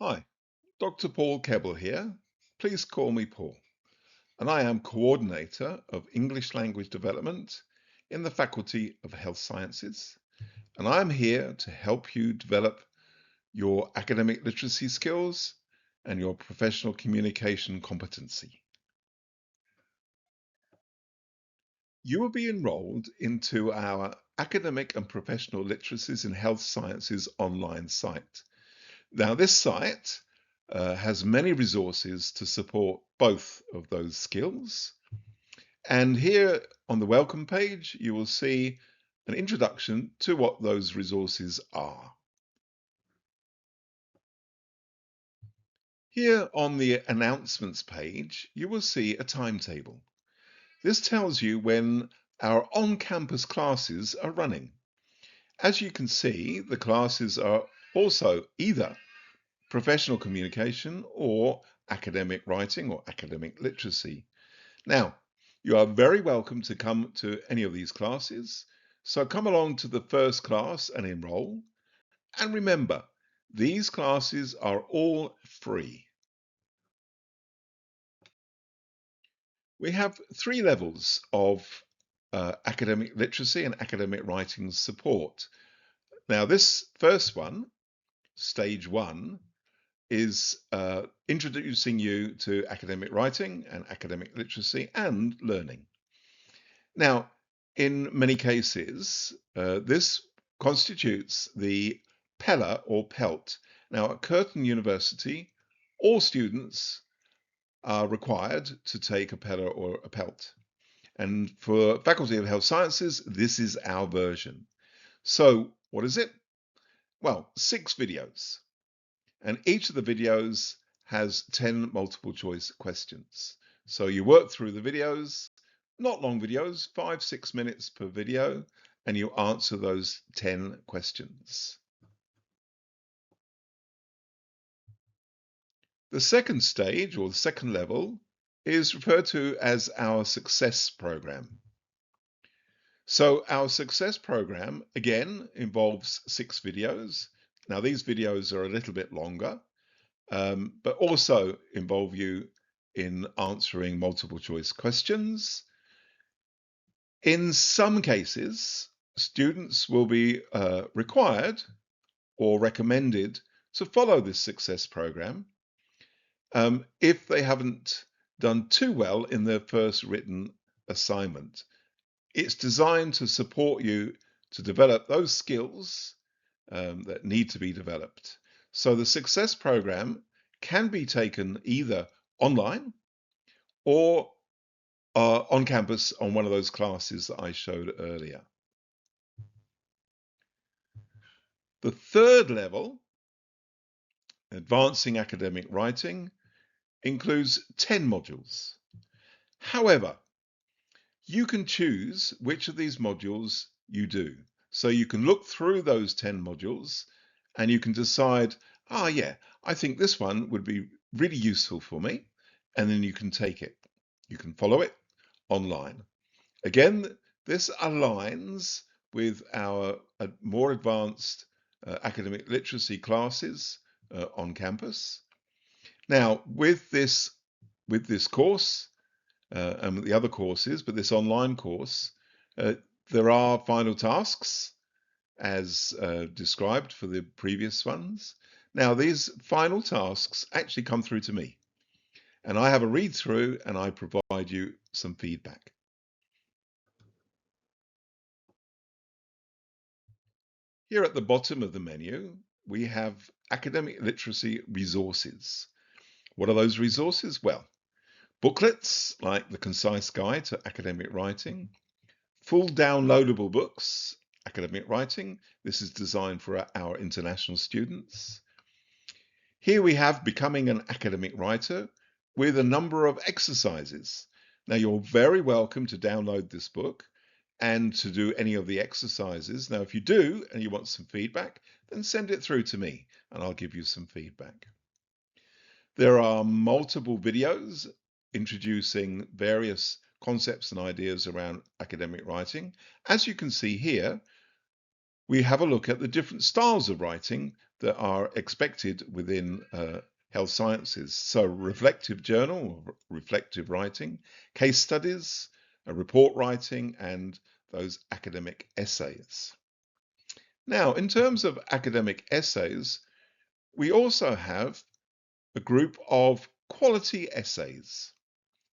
Hi, Dr. Paul Keble here. Please call me Paul, and I am Coordinator of English Language Development in the Faculty of Health Sciences, and I'm here to help you develop your academic literacy skills and your professional communication competency. You will be enrolled into our Academic and Professional Literacies in Health Sciences online site. Now, this site has many resources to support both of those skills. And here on the welcome page, you will see an introduction to what those resources are. Here on the announcements page, you will see a timetable. This tells you when our on-campus classes are running. As you can see, the classes are also either professional communication or academic writing or academic literacy. Now, you are very welcome to come to any of these classes. So come along to the first class and enroll. And remember, these classes are all free. We have three levels of academic literacy and academic writing support. Now, this first one, stage one, is introducing you to academic writing and academic literacy and learning. Now, in many cases, this constitutes the PELA or PELT. Now, at Curtin University, all students are required to take a PELA or a PELT. And for Faculty of Health Sciences, this is our version. So what is it? Well, 6 videos. And each of the videos has 10 multiple choice questions. So you work through the videos, not long videos, 5-6 minutes per video, and you answer those 10 questions. The second stage, or the second level, is referred to as our success program. So our success program, again, involves 6 videos. Now, these videos are a little bit longer, but also involve you in answering multiple choice questions. In some cases, students will be required or recommended to follow this success program if they haven't done too well in their first written assignment. It's designed to support you to develop those skills that need to be developed. So the success program can be taken either online or on campus on one of those classes that I showed earlier. The third level, advancing academic writing, includes 10 modules. However, you can choose which of these modules you do. So you can look through those 10 modules and you can decide, yeah, I think this one would be really useful for me. And then you can take it. You can follow it online. Again, this aligns with our more advanced academic literacy classes on campus. Now, with this course and the other courses, but this online course, there are final tasks as described for the previous ones. Now, these final tasks actually come through to me, and I have a read through and I provide you some feedback. Here at the bottom of the menu, we have academic literacy resources. What are those resources? Well, booklets like the Concise Guide to Academic Writing, full downloadable books, academic writing. This is designed for our international students. Here we have Becoming an Academic Writer with a number of exercises. Now, you're very welcome to download this book and to do any of the exercises. Now, if you do and you want some feedback, then send it through to me and I'll give you some feedback. There are multiple videos introducing various concepts and ideas around academic writing. As you can see here, we have a look at the different styles of writing that are expected within health sciences. So reflective journal, reflective writing, case studies, report writing, and those academic essays. Now, in terms of academic essays, we also have a group of quality essays.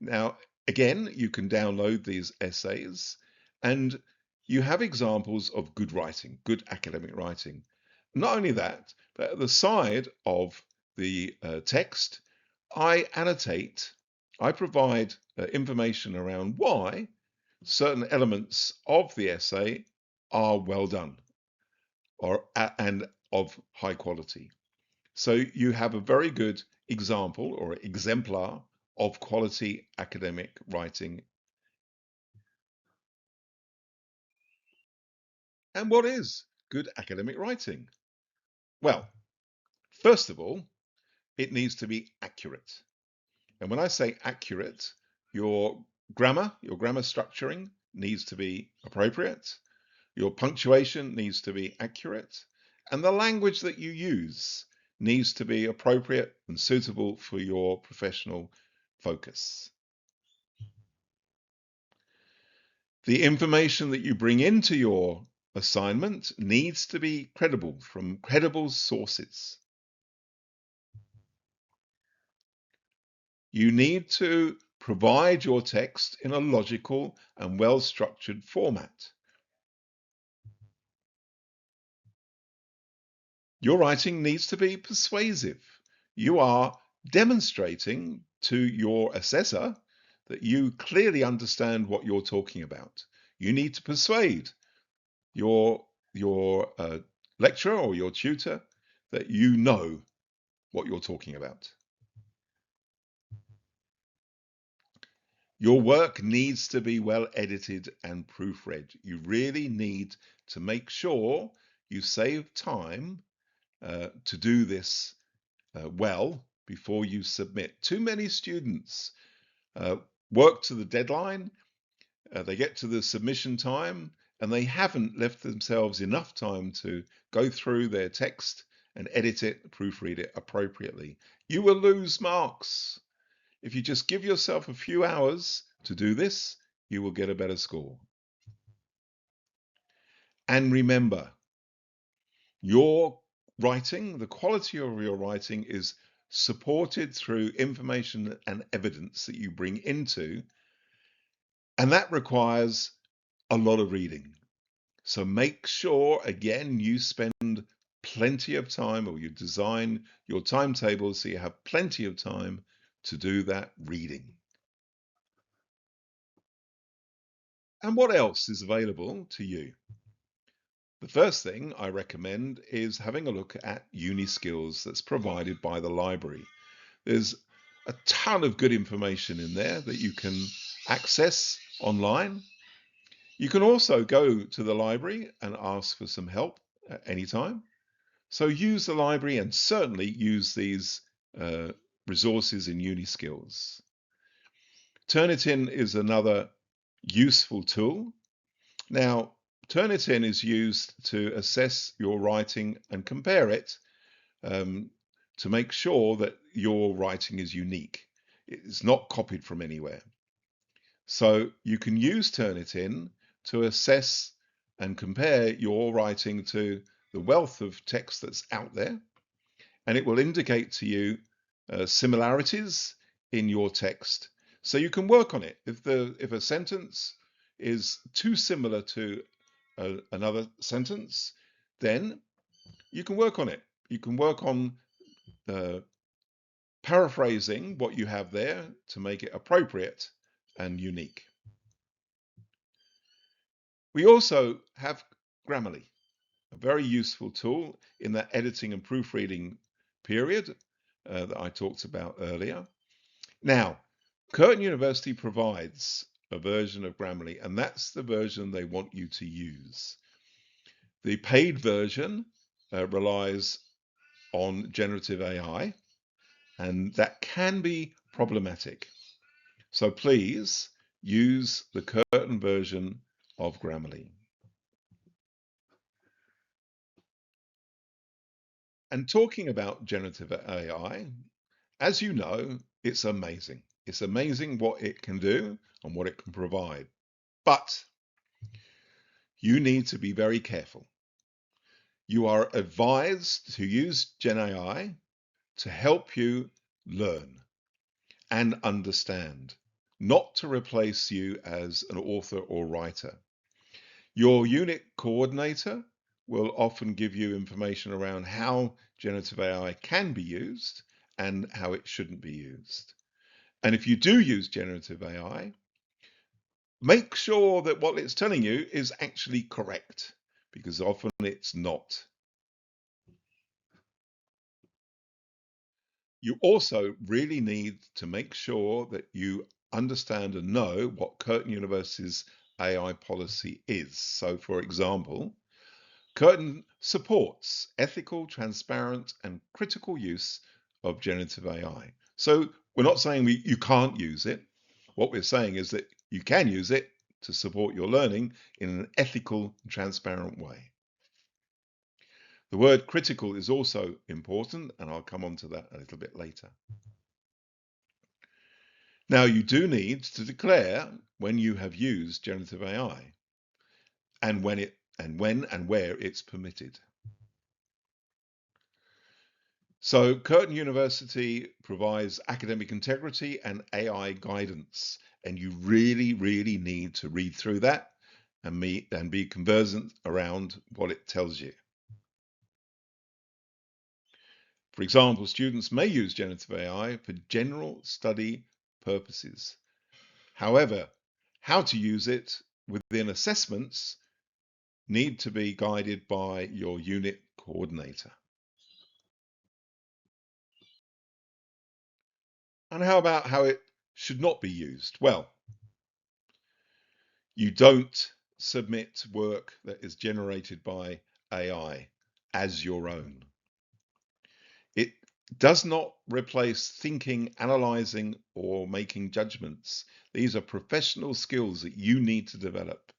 Now, again, you can download these essays and you have examples of good writing, good academic writing. Not only that, but at the side of the text, I annotate, I provide information around why certain elements of the essay are well done and of high quality. So you have a very good example or exemplar of quality academic writing. And what is good academic writing? Well, first of all, it needs to be accurate. And when I say accurate, your grammar structuring needs to be appropriate. Your punctuation needs to be accurate. And the language that you use needs to be appropriate and suitable for your professional focus. The information that you bring into your assignment needs to be credible from credible sources. You need to provide your text in a logical and well-structured format. Your writing needs to be persuasive. You are demonstrating to your assessor that you clearly understand what you're talking about. You need to persuade your lecturer or your tutor that you know what you're talking about. Your work needs to be well edited and proofread. You really need to make sure you save time to do this well before you submit. Too many students work to the deadline, they get to the submission time, and they haven't left themselves enough time to go through their text and edit it, proofread it appropriately. You will lose marks. If you just give yourself a few hours to do this, you will get a better score. And remember, your writing, the quality of your writing is supported through information and evidence that you bring into, and that requires a lot of reading. So make sure, again, you spend plenty of time, or you design your timetable so you have plenty of time to do that reading. And what else is available to you? The first thing I recommend is having a look at Uni Skills that's provided by the library. There's a ton of good information in there that you can access online. You can also go to the library and ask for some help at any time. So use the library and certainly use these resources in Uni Skills. Turnitin is another useful tool. Now, Turnitin is used to assess your writing and compare it to make sure that your writing is unique. It's not copied from anywhere. So you can use Turnitin to assess and compare your writing to the wealth of text that's out there, and it will indicate to you similarities in your text. So you can work on it. If a sentence is too similar to another sentence, then you can work on it. You can work on paraphrasing what you have there to make it appropriate and unique. We also have Grammarly, a very useful tool in that editing and proofreading period that I talked about earlier. Now, Curtin University provides a version of Grammarly, and that's the version they want you to use. The paid version relies on generative AI, and that can be problematic. So please use the Curtin version of Grammarly. And talking about generative AI, as you know, it's amazing. It's amazing what it can do and what it can provide. But you need to be very careful. You are advised to use Gen AI to help you learn and understand, not to replace you as an author or writer. Your unit coordinator will often give you information around how generative AI can be used and how it shouldn't be used. And if you do use generative AI, make sure that what it's telling you is actually correct, because often it's not. You also really need to make sure that you understand and know what Curtin University's AI policy is. So, for example, Curtin supports ethical, transparent, and critical use of generative AI. So we're not saying you can't use it. What we're saying is that you can use it to support your learning in an ethical, transparent way. The word critical is also important, and I'll come on to that a little bit later. Now, you do need to declare when you have used generative AI and when and where it's permitted. So Curtin University provides academic integrity and AI guidance, and you really, really need to read through that and be conversant around what it tells you. For example, students may use generative AI for general study purposes. However, how to use it within assessments need to be guided by your unit coordinator. And how about how it should not be used? Well, you don't submit work that is generated by AI as your own. It does not replace thinking, analyzing, or making judgments. These are professional skills that you need to develop.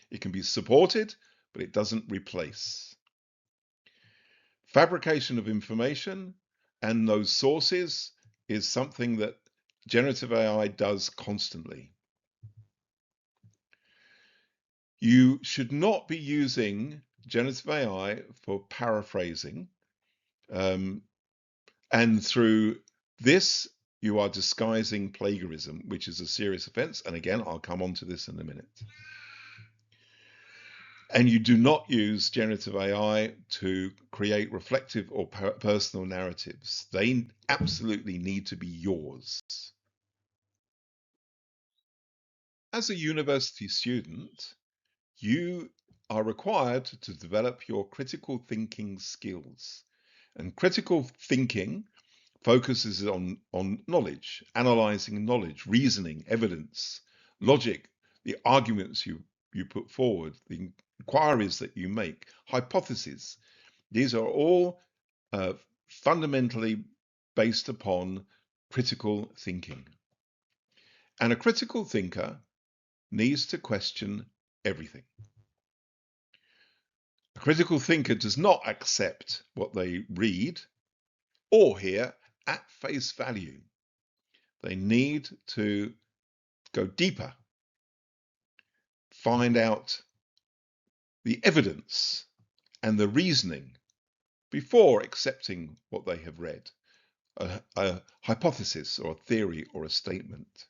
It can be supported, but it doesn't replace. Fabrication of information and those sources is something that generative AI does constantly. You should not be using generative AI for paraphrasing. And through this, you are disguising plagiarism, which is a serious offense. And again, I'll come on to this in a minute. And you do not use generative AI to create reflective or personal narratives. They absolutely need to be yours. As a university student, you are required to develop your critical thinking skills. And critical thinking focuses on knowledge, analyzing knowledge, reasoning, evidence, logic, the arguments you put forward, the inquiries that you make, hypotheses. These are all fundamentally based upon critical thinking. And a critical thinker needs to question everything. A critical thinker does not accept what they read or hear at face value. They need to go deeper, find out the evidence and the reasoning before accepting what they have read, a hypothesis or a theory or a statement.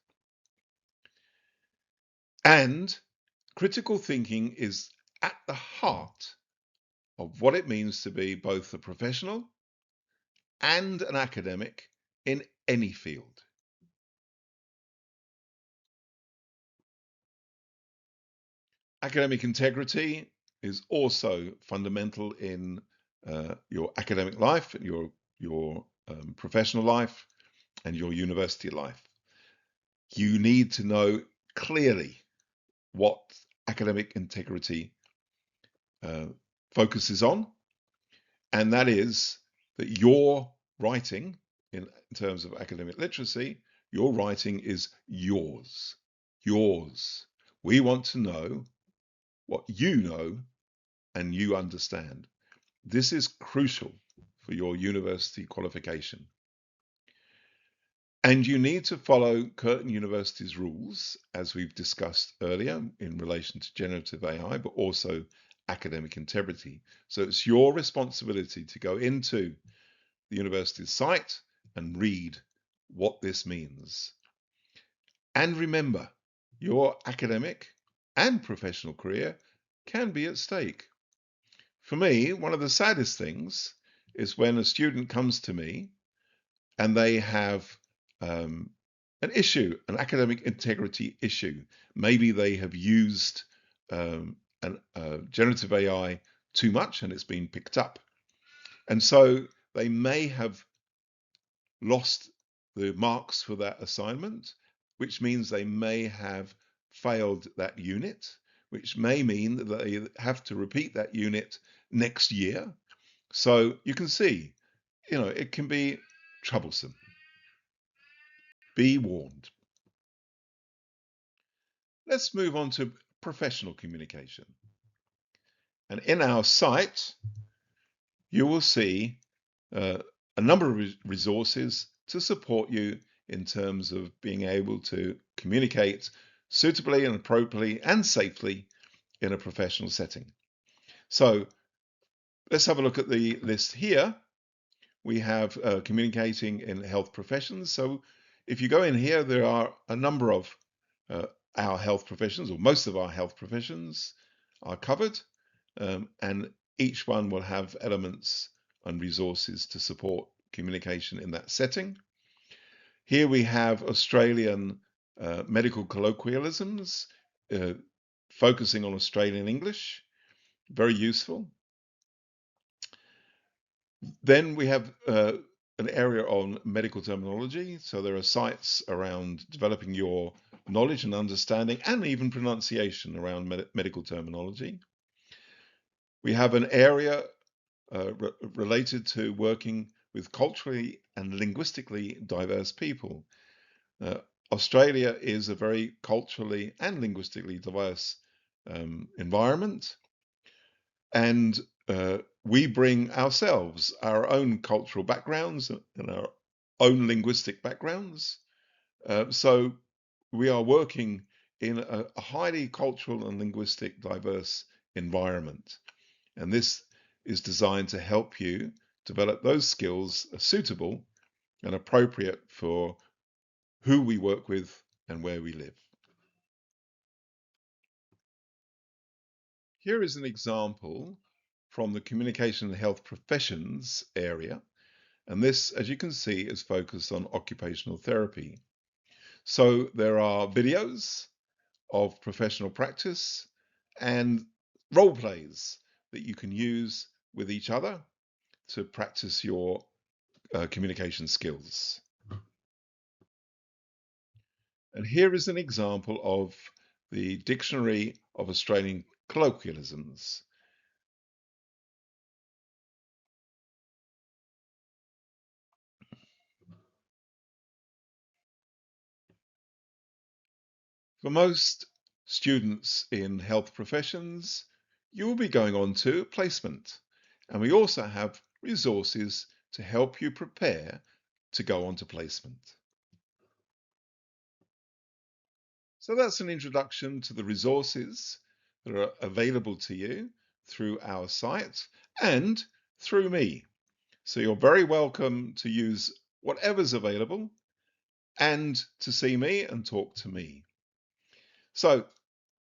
And critical thinking is at the heart of what it means to be both a professional and an academic in any field. Academic integrity is also fundamental in your academic life, your professional life, and your university life. You need to know clearly what academic integrity focuses on, and that is that your writing, in terms of academic literacy, your writing is yours. Yours. We want to know what you know and you understand. This is crucial for your university qualification. And you need to follow Curtin University's rules, as we've discussed earlier in relation to generative AI, but also academic integrity. So it's your responsibility to go into the university's site and read what this means. And remember, your academic and professional career can be at stake. For me, one of the saddest things is when a student comes to me and they have an issue, an academic integrity issue. Maybe they have used generative AI too much and it's been picked up. And so they may have lost the marks for that assignment, which means they may have failed that unit, which may mean that they have to repeat that unit next year. So you can see, it can be troublesome. Be warned. Let's move on to professional communication. And in our site, you will see a number of resources to support you in terms of being able to communicate suitably and appropriately and safely in a professional setting. So let's have a look at the list here. We have communicating in health professions. So if you go in here, there are a number of our health professions, or most of our health professions are covered, and each one will have elements and resources to support communication in that setting. Here we have Australian medical colloquialisms, focusing on Australian English, very useful. Then we have an area on medical terminology. So there are sites around developing your knowledge and understanding and even pronunciation around medical terminology. We have an area related to working with culturally and linguistically diverse people. Australia is a very culturally and linguistically diverse environment, and we bring ourselves, our own cultural backgrounds and our own linguistic backgrounds. So we are working in a highly cultural and linguistic diverse environment. And this is designed to help you develop those skills suitable and appropriate for who we work with and where we live. Here is an example from the communication and health professions area. And this, as you can see, is focused on occupational therapy. So there are videos of professional practice and role plays that you can use with each other to practice your communication skills. And here is an example of the Dictionary of Australian Colloquialisms. For most students in health professions, you will be going on to placement. And we also have resources to help you prepare to go on to placement. So that's an introduction to the resources that are available to you through our site and through me. So you're very welcome to use whatever's available and to see me and talk to me. So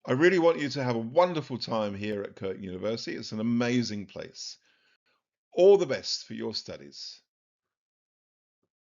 I really want you to have a wonderful time here at Curtin University. It's an amazing place. All the best for your studies.